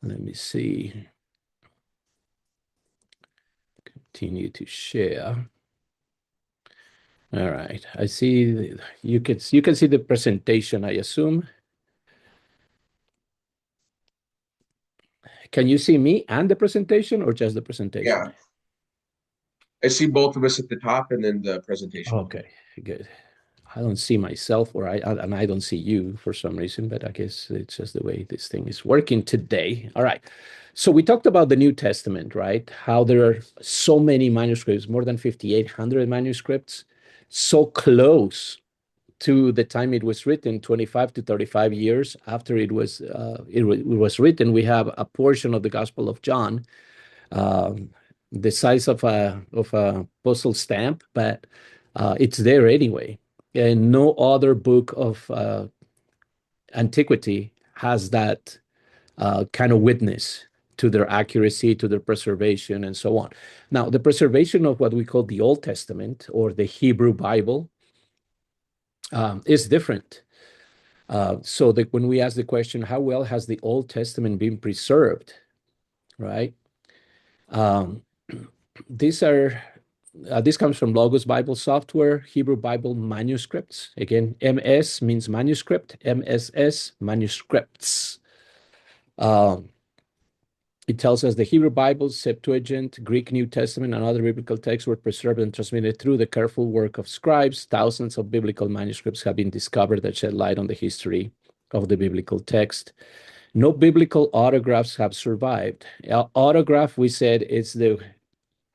Let me see. Continue to share. All right. I see you can see the presentation, I assume. Can you see me and the presentation or just the presentation? Yeah, I see both of us at the top and then the presentation. Okay, good. I don't see myself and I don't see you for some reason, but I guess it's just the way this thing is working today. All right. So we talked about the New Testament, right? How there are so many manuscripts, more than 5,800 manuscripts, so close to the time it was written, 25 to 35 years after it was written. We have a portion of the Gospel of John, um, the size of a postal stamp, but it's there anyway. And no other book of antiquity has that kind of witness to their accuracy, to their preservation, and so on. Now, the preservation of what we call the Old Testament or the Hebrew Bible is different. So that when we ask the question, how well has the Old Testament been preserved, right? Um, these are this comes from Logos Bible Software, Hebrew Bible Manuscripts. Again, MS means manuscript, MSS, manuscripts. Um, it tells us the Hebrew Bible, Septuagint, Greek New Testament, and other biblical texts were preserved and transmitted through the careful work of scribes. Thousands of biblical manuscripts have been discovered that shed light on the history of the biblical text. No biblical autographs have survived. Autograph, we said, is the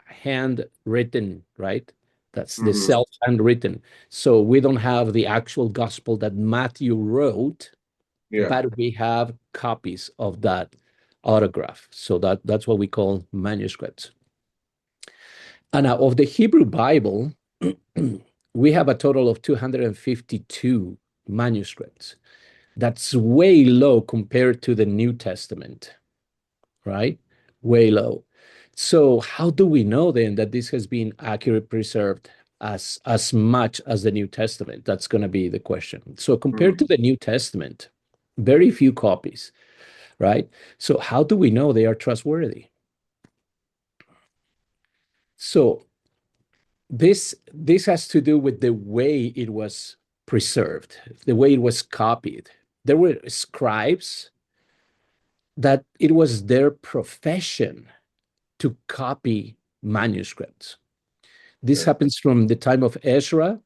handwritten, right? That's the Mhm. self-handwritten. So we don't have the actual gospel that Matthew wrote, Yeah. but we have copies of that autograph. So that's what we call manuscripts. And of the Hebrew Bible, we have a total of 252 manuscripts. That's way low compared to the New Testament, right? Way low. So how do we know then that this has been accurately preserved as much as the New Testament? That's going to be the question. So compared to Mhm. the New Testament, very few copies, right? So how do we know they are trustworthy? So this has to do with the way it was preserved, the way it was copied. There were scribes that it was their profession to copy manuscripts. This Okay. happens from the time of Ezra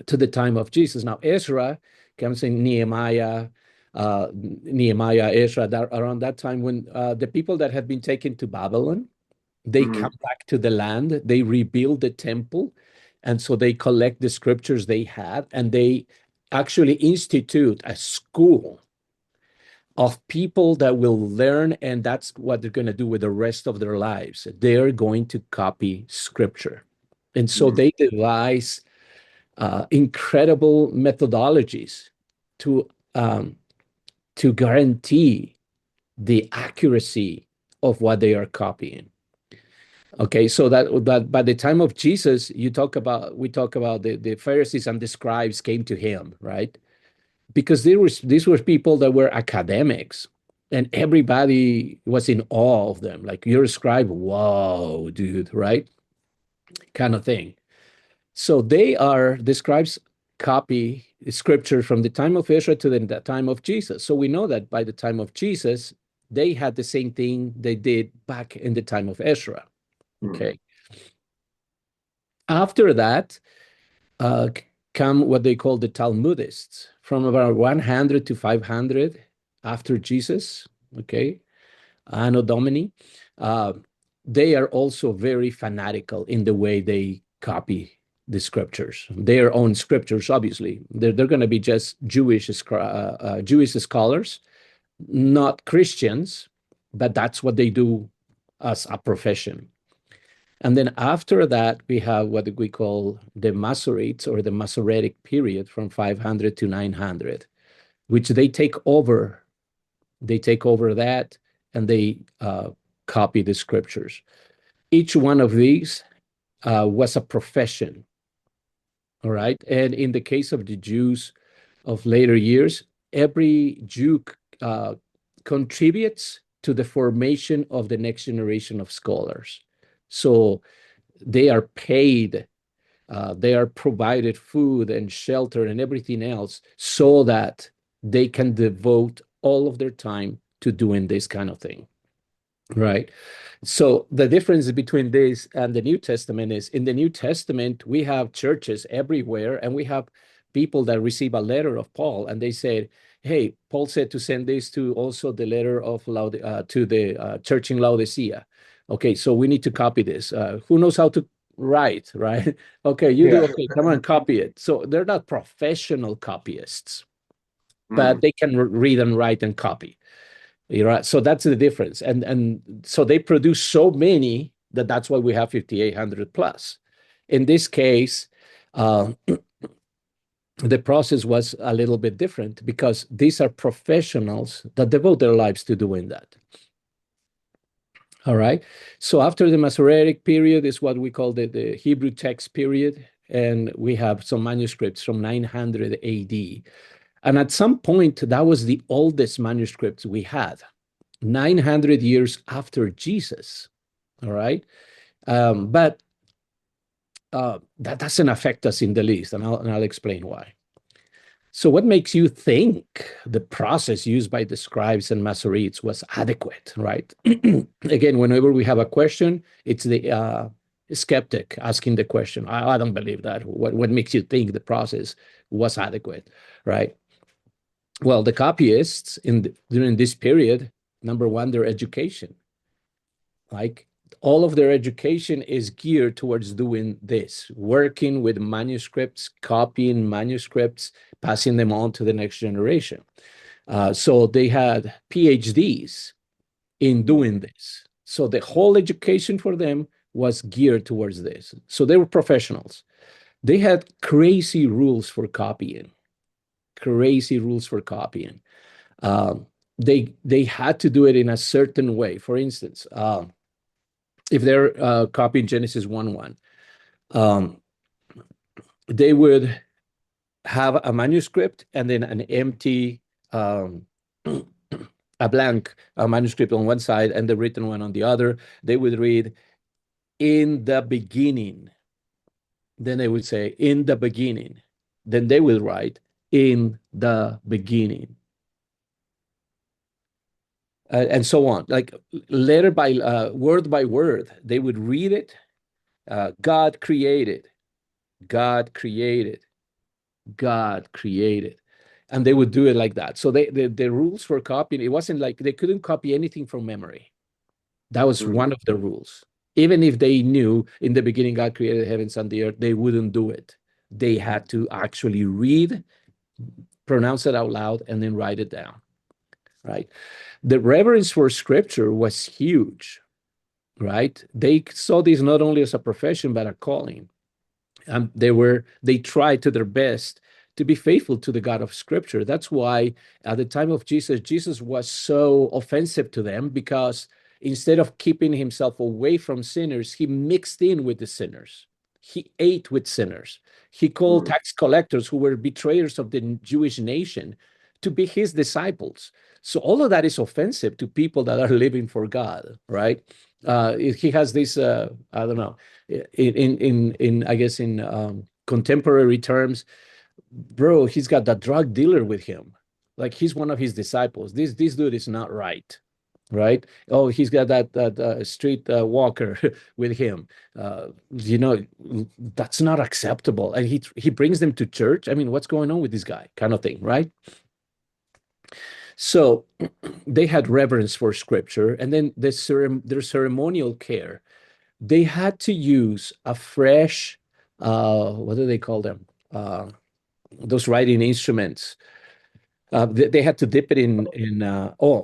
to the time of Jesus. Now, Ezra comes in Nehemiah, Ezra, around that time when the people that had been taken to Babylon, they Mhm. come back to the land, they rebuild the temple, and so they collect the scriptures they had, and they actually institute a school of people that will learn, and that's what they're going to do with the rest of their lives. They're going to copy scripture. And so Mhm. they devise incredible methodologies to um, to guarantee the accuracy of what they are copying. Okay, so that by the time of Jesus, we talk about the Pharisees and the scribes came to him, right? Because these were people that were academics, and everybody was in awe of them. Like you're a scribe, whoa, dude, right? Kind of thing. So the scribes copy scripture from the time of Ezra to the time of Jesus. So we know that by the time of Jesus, they had the same thing they did back in the time of Ezra. Mhm. Okay. After that, come what they call the Talmudists from about 100 to 500 after Jesus. Okay. Anno Domini. Uh, they are also very fanatical in the way they copy the scriptures, their own scriptures, obviously. They're going to be just Jewish scholars, not Christians, but that's what they do as a profession. And then after that, we have what we call the Masoretes or the Masoretic period from 500 to 900, which they take over. They take over that and they copy the scriptures. Each one of these was a profession, all right? And in the case of the Jews, of later years, every Jew contributes to the formation of the next generation of scholars. So they are paid, they are provided food and shelter and everything else so that they can devote all of their time to doing this kind of thing. Right. So the difference between this and the New Testament is in the New Testament, we have churches everywhere and we have people that receive a letter of Paul and they said, hey, Paul said to send this to also the letter of to the church in Laodicea. Okay, so we need to copy this. Who knows how to write, right? Okay, you do. Yeah. Okay, come on, copy it. So they're not professional copyists, but Mm. they can read and write and copy. Right. So that's the difference. And so they produce so many that's why we have 5,800 plus. In this case, the process was a little bit different because these are professionals that devote their lives to doing that. All right. So after the Masoretic period is what we call the Hebrew text period. And we have some manuscripts from 900 AD. And at some point, that was the oldest manuscripts we had. 900 years after Jesus. All right. But that doesn't affect us in the least. And I'll explain why. So, what makes you think the process used by the scribes and Masoretes was adequate, right? Again, whenever we have a question, it's the skeptic asking the question. I don't believe that. What makes you think the process was adequate, right? Well, the copyists during this period, number one, their education. Like all of their education is geared towards doing this, working with manuscripts, copying manuscripts, passing them on to the next generation. So they had PhDs in doing this. So the whole education for them was geared towards this. So they were professionals. They had crazy rules for copying, crazy rules for copying. They had to do it in a certain way. For instance, if they're copying Genesis 1:1, they would have a manuscript and then an empty, a blank manuscript on one side and the written one on the other. They would read, in the beginning. Then they would say, in the beginning. Then they will write, in the beginning. And so on, like letter by word by word, they would read it. God created, God created, God created, and they would do it like that. So the rules for copying, it wasn't like they couldn't copy anything from memory. That was one of the rules. Even if they knew in the beginning God created the heavens and the earth, they wouldn't do it. They had to actually read, pronounce it out loud, and then write it down. Right? The reverence for scripture was huge, right? They saw this not only as a profession, but a calling. They tried to their best to be faithful to the God of scripture. That's why at the time of Jesus, Jesus was so offensive to them because instead of keeping himself away from sinners, he mixed in with the sinners. He ate with sinners. He called tax collectors who were betrayers of the Jewish nation to be his disciples. So all of that is offensive to people that are living for God, right? He has this, I don't know, in I guess in contemporary terms, bro, he's got that drug dealer with him. Like he's one of his disciples. This dude is not right, right? Oh, he's got that street walker with him. That's not acceptable. And he brings them to church. I mean, what's going on with this guy? Kind of thing, right? So they had reverence for scripture, and then their ceremonial care. They had to use a fresh, what do they call them? Those writing instruments. They had to dip it in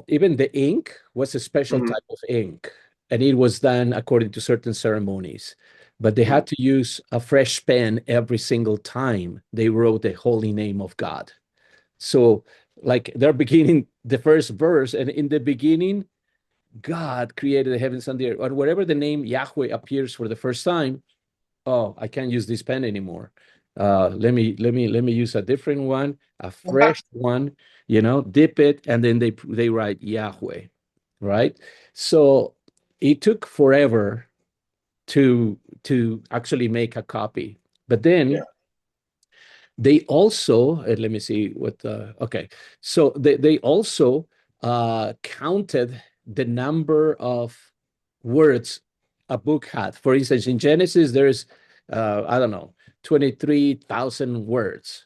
even the ink was a special type of ink, and it was done according to certain ceremonies. But they had to use a fresh pen every single time they wrote the holy name of God. So, like they're beginning the first verse, and in the beginning, God created the heavens and the earth, or wherever the name Yahweh appears for the first time. Oh, I can't use this pen anymore. Let me use a different one, a fresh one, dip it, and then they write Yahweh, right? So it took forever to actually make a copy. But then they also, let me see what, okay. So they also counted the number of words a book had. For instance, in Genesis, there's, I don't know, 23,000 words,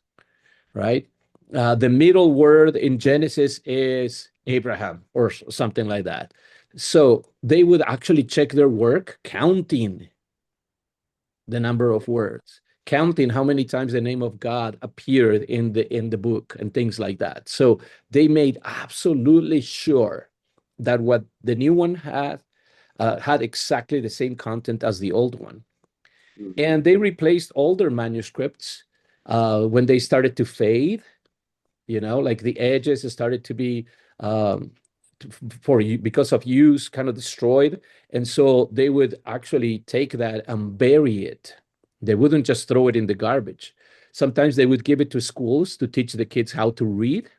right? The middle word in Genesis is Abraham or something like that. So they would actually check their work, counting the number of words, counting how many times the name of God appeared in the book and things like that. So they made absolutely sure that what the new one had exactly the same content as the old one. And they replaced older manuscripts when they started to fade, like the edges started to be um, because of use kind of destroyed. And so they would actually take that and bury it. They wouldn't just throw it in the garbage. Sometimes they would give it to schools to teach the kids how to read.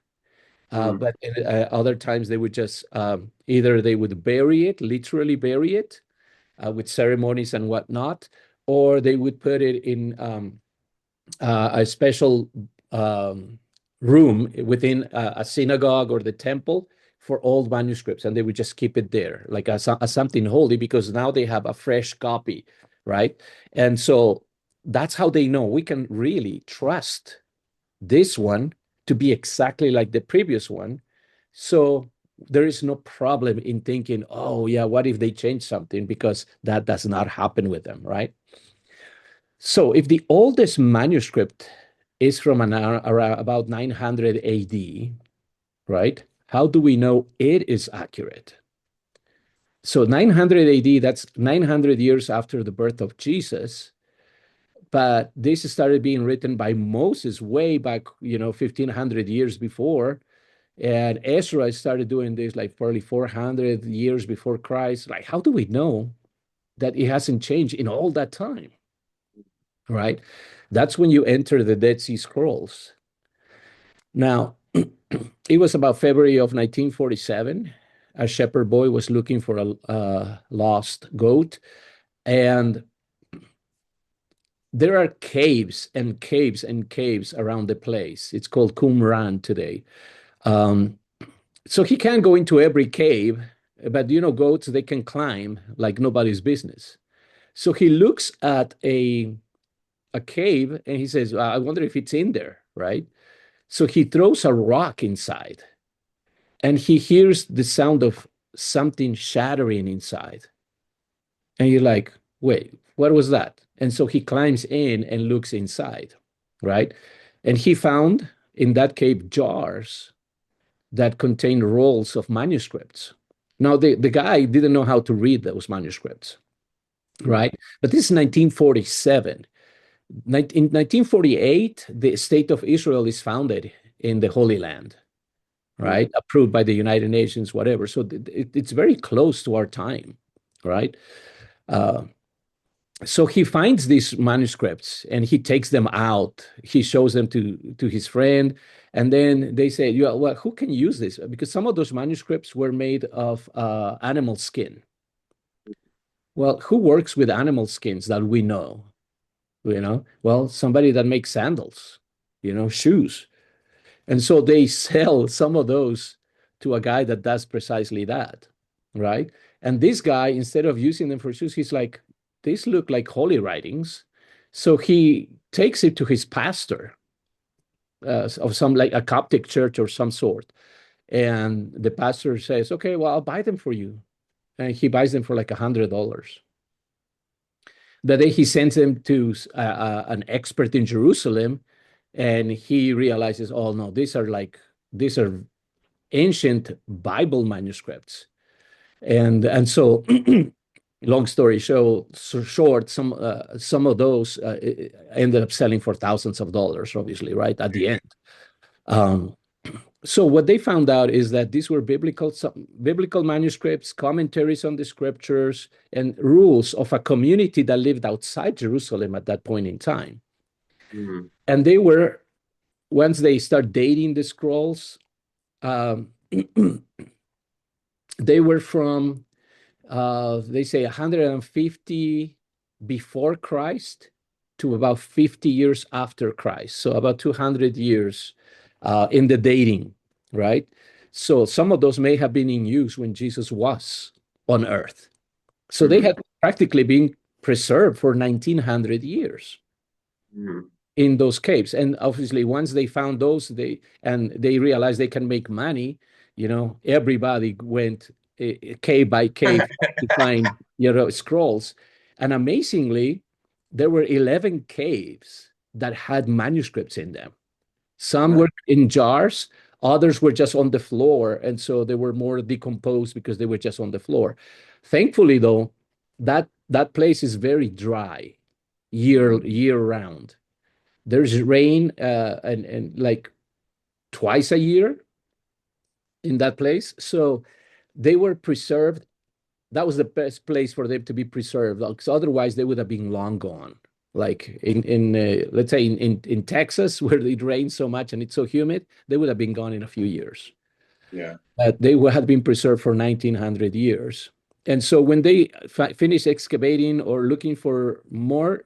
But other times they would just either they would bury it, literally bury it with ceremonies and whatnot, or they would put it in a special room within a synagogue or the temple for old manuscripts, and they would just keep it there like as something holy because now they have a fresh copy, right? And so that's how they know we can really trust this one to be exactly like the previous one. So there is no problem in thinking, oh yeah, what if they change something? Because that does not happen with them, right? So if the oldest manuscript is from around about 900 AD, right? How do we know it is accurate? So 900 AD, that's 900 years after the birth of Jesus. But this started being written by Moses way back, 1500 years before. And Ezra started doing this like probably 400 years before Christ. Like, how do we know that it hasn't changed in all that time? Right? That's when you enter the Dead Sea Scrolls. Now, it was about February of 1947. A shepherd boy was looking for a lost goat. And there are caves and caves and caves around the place. It's called Qumran today. So he can't go into every cave, but goats, they can climb like nobody's business. So he looks at a cave and he says, I wonder if it's in there, right? So he throws a rock inside and he hears the sound of something shattering inside. And you're like, wait, what was that? And so he climbs in and looks inside, right? And he found in that cave jars that contain rolls of manuscripts. Now, the guy didn't know how to read those manuscripts, right? But this is 1947. In 1948, the state of Israel is founded in the Holy Land, right? Approved by the United Nations, whatever. So it's very close to our time, right? So he finds these manuscripts and he takes them out. He shows them to his friend. And then they say, yeah, well, who can use this? Because some of those manuscripts were made of animal skin. Well, who works with animal skins that we know? Well, somebody that makes sandals, shoes. And so they sell some of those to a guy that does precisely that, right? And this guy, instead of using them for shoes, he's like, these look like holy writings. So he takes it to his pastor of some like a Coptic church or some sort. And the pastor says, okay, well, I'll buy them for you. And he buys them for like $100. The day he sends them to an expert in Jerusalem, and he realizes, oh no, these are ancient Bible manuscripts. And so long story short, some of those ended up selling for thousands of dollars, obviously, right at the end. So what they found out is that these were biblical manuscripts, commentaries on the scriptures, and rules of a community that lived outside Jerusalem at that point in time. Mhm. And they were, once they start dating the scrolls, um, they were from, they say 150 before Christ to about 50 years after Christ. So about 200 years in the dating, right? So some of those may have been in use when Jesus was on earth. So they Mhm. had practically been preserved for 1900 years Mhm. in those caves. And obviously, once they found those, they realized they can make money. Everybody went cave by cave to find scrolls. And amazingly, there were 11 caves that had manuscripts in them. Some What? were in jars, others were just on the floor, and so they were more decomposed because they were just on the floor. Thankfully, though, that place is very dry year round. There's rain and like twice a year in that place. So they were preserved. That was the best place for them to be preserved, because otherwise they would have been long gone. Like in let's say in Texas, where it rains so much and it's so humid, they would have been gone in a few years. Yeah. But they had been preserved for 1900 years. And so when they finished excavating or looking for more,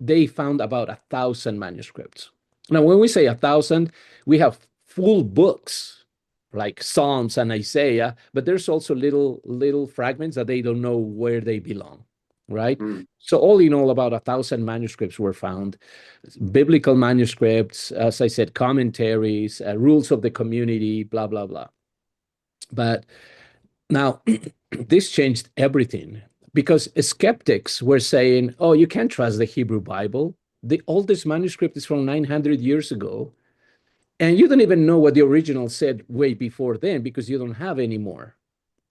they found about 1,000 manuscripts. Now, when we say 1,000, we have full books like Psalms and Isaiah, but there's also little fragments that they don't know where they belong, right? Mhm. So all in all, about 1,000 manuscripts were found, biblical manuscripts, as I said, commentaries, rules of the community, blah blah blah. But now, this changed everything because skeptics were saying, oh, you can't trust the Hebrew Bible. The oldest manuscript is from 900 years ago. And you don't even know what the original said way before then because you don't have any more.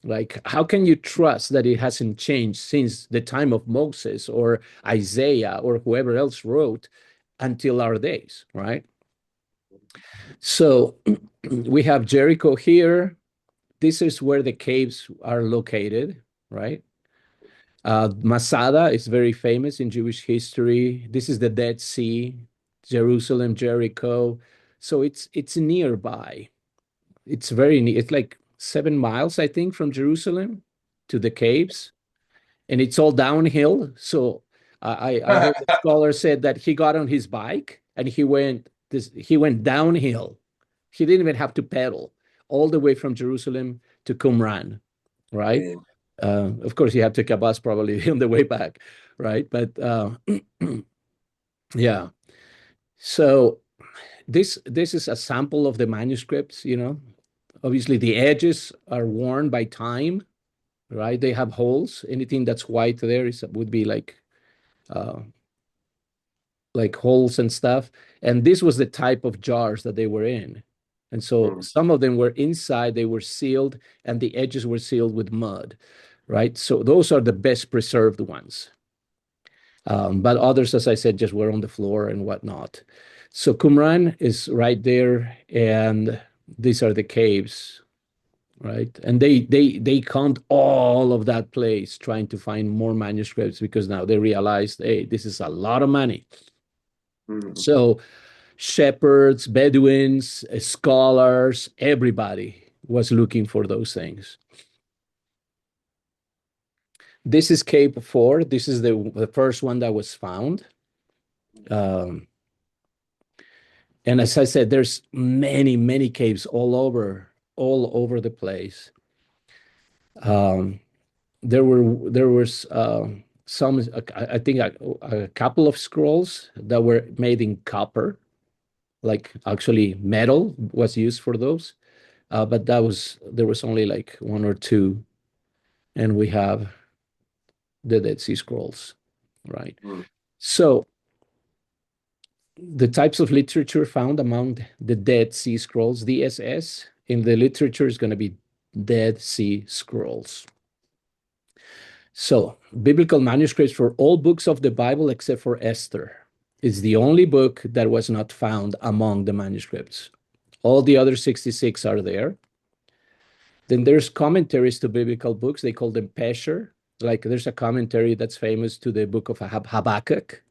Like, how can you trust that it hasn't changed since the time of Moses or Isaiah or whoever else wrote until our days, right? So we have Jericho here. This is where the caves are located, right? Masada is very famous in Jewish history. This is the Dead Sea, Jerusalem, Jericho. So it's nearby. It's very near. It's like 7 miles, I think, from Jerusalem to the caves, and it's all downhill. So I heard a scholar said that he got on his bike and he went downhill. He didn't even have to pedal all the way from Jerusalem to Qumran, right? Man. Of course, he had to take a bus probably on the way back, right? But yeah, so this is a sample of the manuscripts. Obviously the edges are worn by time, right? They have holes. Anything that's white there would be uh, like holes and stuff. And this was the type of jars that they were in. And so Mhm. some of them were inside, they were sealed, and the edges were sealed with mud, right? So those are the best preserved ones. But others, as I said, just were on the floor and whatnot. So Qumran is right there, and these are the caves, right? And they count all of that place trying to find more manuscripts because now they realized, hey, this is a lot of money. Mhm. So shepherds, Bedouins, scholars, everybody was looking for those things. This is Cape 4. This is the first one that was found. Um, and as I said, there's many, many caves all over the place. Um, there was some, I think, a couple of scrolls that were made in copper, like actually metal was used for those. But there was only like one or two, and we have the Dead Sea Scrolls, right? Mhm. So the types of literature found among the Dead Sea Scrolls, DSS, in the literature is going to be Dead Sea Scrolls. So, biblical manuscripts for all books of the Bible except for Esther is the only book that was not found among the manuscripts. All the other 66 are there. Then there's commentaries to biblical books. They call them Pesher. Like there's a commentary that's famous to the book of Habakkuk.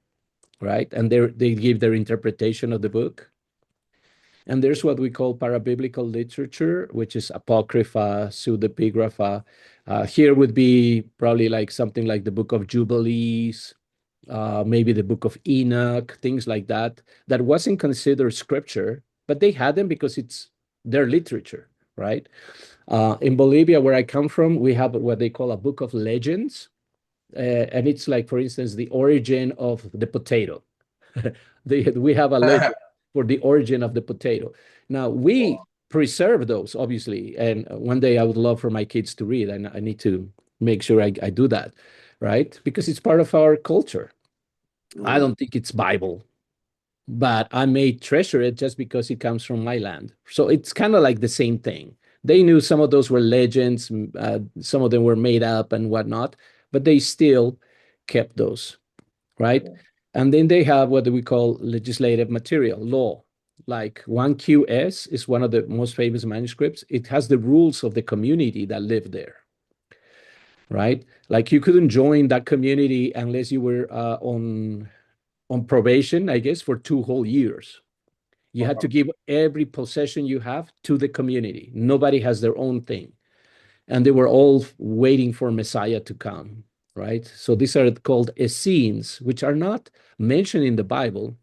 right? And they give their interpretation of the book. And there's what we call parabiblical literature, which is apocrypha, pseudepigrapha. Here would be probably like something like the Book of Jubilees, maybe the Book of Enoch, things like that, that wasn't considered scripture, but they had them because it's their literature, right? In Bolivia, where I come from, we have what they call a book of legends. And it's like, for instance, the origin of the potato. We have a legend for the origin of the potato. Now, we preserve those, obviously, and one day I would love for my kids to read, and I need to make sure I do that, right? Because it's part of our culture. I don't think it's Bible, but I may treasure it just because it comes from my land. So it's kind of like the same thing. They knew some of those were legends, some of them were made up and whatnot, but they still kept those, right? And then they have what we call legislative material, law. Like 1QS is one of the most famous manuscripts. It has the rules of the community that lived there, right? Like you couldn't join that community unless you were on probation, I guess, for 2 whole years. You had to give every possession you have to the community. Nobody has their own thing. And they were all waiting for Messiah to come, right? So these are called Essenes, which are not mentioned in the Bible.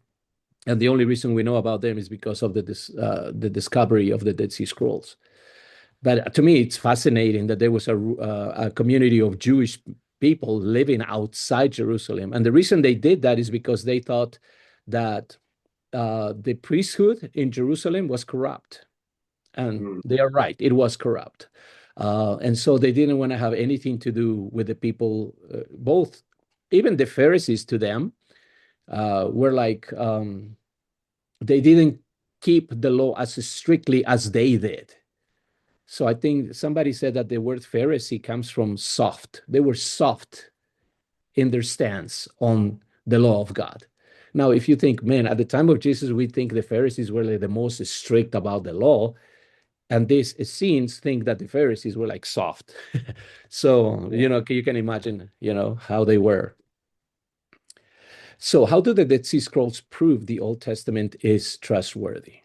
And the only reason we know about them is because of the discovery of the Dead Sea Scrolls. But to me, it's fascinating that there was a community of Jewish people living outside Jerusalem. And the reason they did that is because they thought that the priesthood in Jerusalem was corrupt. And they are right, it was corrupt. And so they didn't want to have anything to do with the people, both, even the Pharisees to them were like, they didn't keep the law as strictly as they did. So I think somebody said that the word Pharisee comes from soft. They were soft in their stance on the law of God. Now, if you think, man, at the time of Jesus, we think the Pharisees were like the most strict about the law. And these Essenes think that the Pharisees were like soft. So, you can imagine, how they were. So how do the Dead Sea Scrolls prove the Old Testament is trustworthy?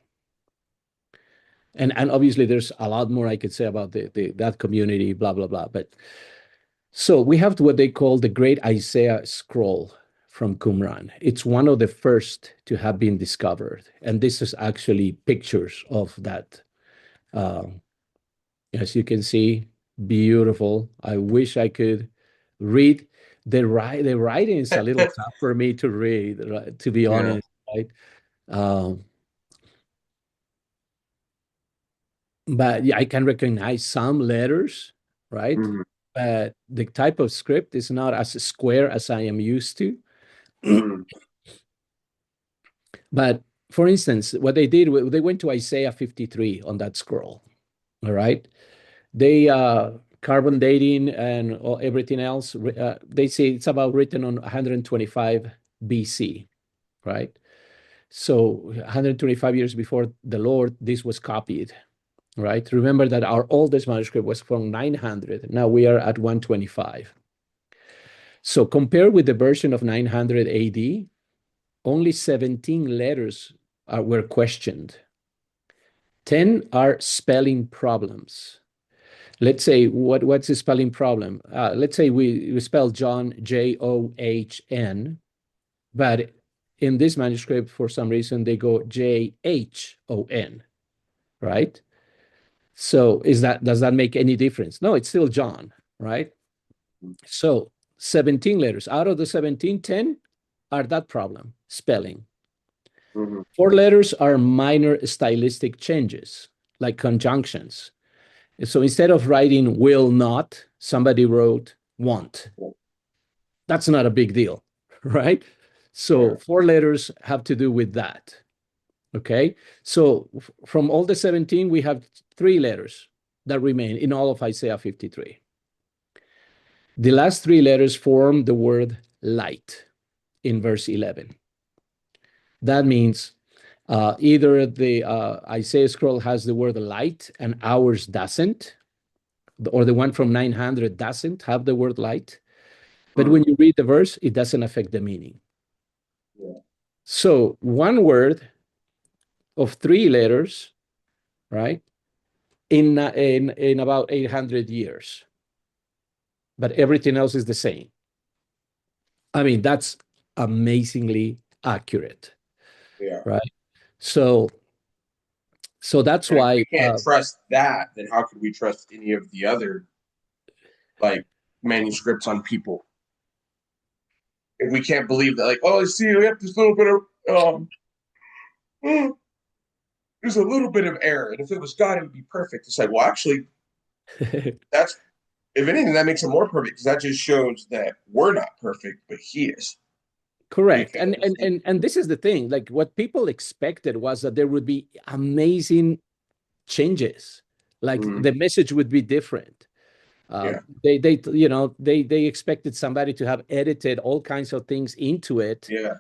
And obviously there's a lot more I could say about that community, blah, blah, blah. But so we have what they call the Great Isaiah Scroll from Qumran. It's one of the first to have been discovered. And this is actually pictures of that. As you can see, beautiful. I wish I could read. The writing is a little tough for me to read, right, to be honest, right? But yeah, I can recognize some letters, right? But the type of script is not as square as I am used to. But for instance, what they did, they went to Isaiah 53 on that scroll, all right? They carbon dating and everything else, they say it's about written on 125 BC, right? So 125 years before the Lord, this was copied, right? Remember that our oldest manuscript was from 900. Now we are at 125. So compared with the version of 900 AD, only 17 letters were questioned. 10 are spelling problems. Let's say, what's the spelling problem? Let's say we spell John John, but in this manuscript, for some reason, they go Jhon, right? So does that make any difference? No, it's still John, right? So 17 letters. Out of the 17, 10 are that problem, spelling. 4 letters are minor stylistic changes, like conjunctions. So instead of writing will not, somebody wrote want. That's not a big deal, right? So 4 letters have to do with that. Okay. So from all the 17, we have 3 letters that remain in all of Isaiah 53. The last 3 letters form the word light in verse 11. That means either the Isaiah scroll has the word light and ours doesn't, or the one from 900 doesn't have the word light. But when you read the verse, it doesn't affect the meaning. Yeah. So one word of 3 letters, right? In about 800 years, but everything else is the same. I mean, that's amazingly accurate, Yeah. right? So that's And if why we can't trust that, then how could we trust any of the other like manuscripts on people? If we can't believe that, like, oh, see, we have this little bit of there's a little bit of error, and if it was God, it would be perfect. It's like, well, actually, that's if anything, that makes it more perfect because that just shows that we're not perfect, but He is. correct. Because And this is the thing, like what people expected was that there would be amazing changes, like Mhm. the message would be different. Yeah, They expected somebody to have edited all kinds of things into it, yeah,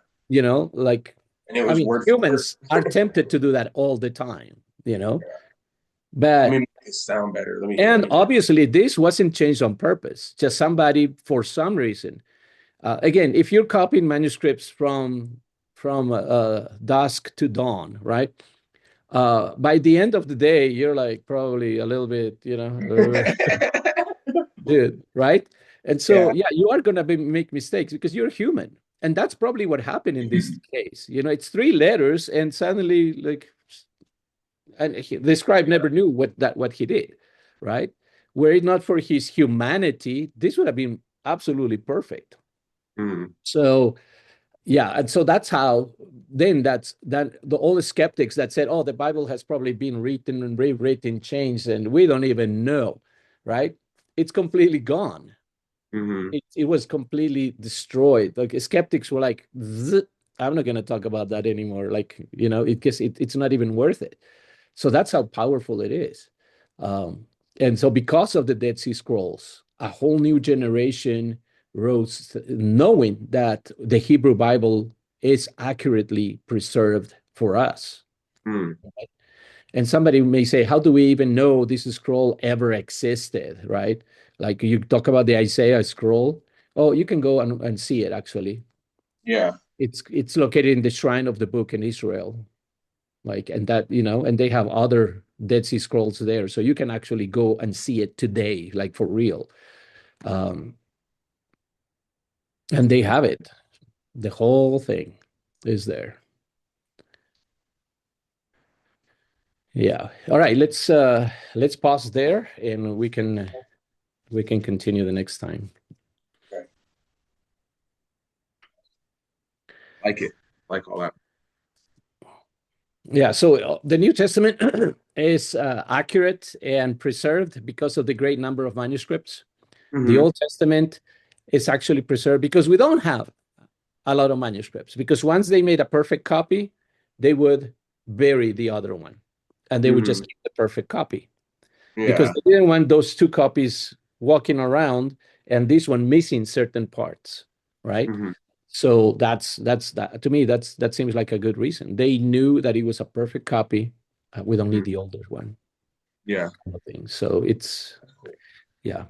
like, and it I was mean, word for word. humans are tempted to do that all the time, Yeah. Let me but make it sound better. and obviously this wasn't changed on purpose, just somebody for some reason. Again, if you're copying manuscripts from dusk to dawn, right? By the end of the day, you're like probably a little bit, dude, right? And so, Yeah. yeah, you are gonna make mistakes because you're human, and that's probably what happened in this case. It's 3 letters, and suddenly, like, and the scribe never knew what he did, right? Were it not for his humanity, this would have been absolutely perfect. Mhm. So yeah, and so that's how then that the all the skeptics that said, oh, the Bible has probably been written and rewritten, changed, and we don't even know, right? It's completely gone. Mhm. It was completely destroyed. Like skeptics were like, I'm not going to talk about that anymore. Like, it's not even worth it. So that's how powerful it is. Um, and so because of the Dead Sea Scrolls, a whole new generation rose knowing that the Hebrew Bible is accurately preserved for us. Mhm. And somebody may say, how do we even know this scroll ever existed, right? Like you talk about the Isaiah scroll. Oh, you can go and see it actually. Yeah. It's located in the shrine of the book in Israel. Like, and that, and they have other Dead Sea Scrolls there. So you can actually go and see it today, like for real. Um, and they have it. The whole thing is there. Yeah. All right. Let's pause there and we can continue the next time. Okay. Like it. Like all that. Yeah, so the New Testament is accurate and preserved because of the great number of manuscripts. The Mhm. Old Testament is actually preserved because we don't have a lot of manuscripts. Because once they made a perfect copy, they would bury the other one and they would just Mhm. keep the perfect copy because Yeah. they didn't want those 2 copies walking around and this one missing certain parts, right? Mhm. So that's that to me. That seems like a good reason. They knew that it was a perfect copy. We don't need Mhm. the older one, Yeah. kind of thing. So it's That's cool. yeah.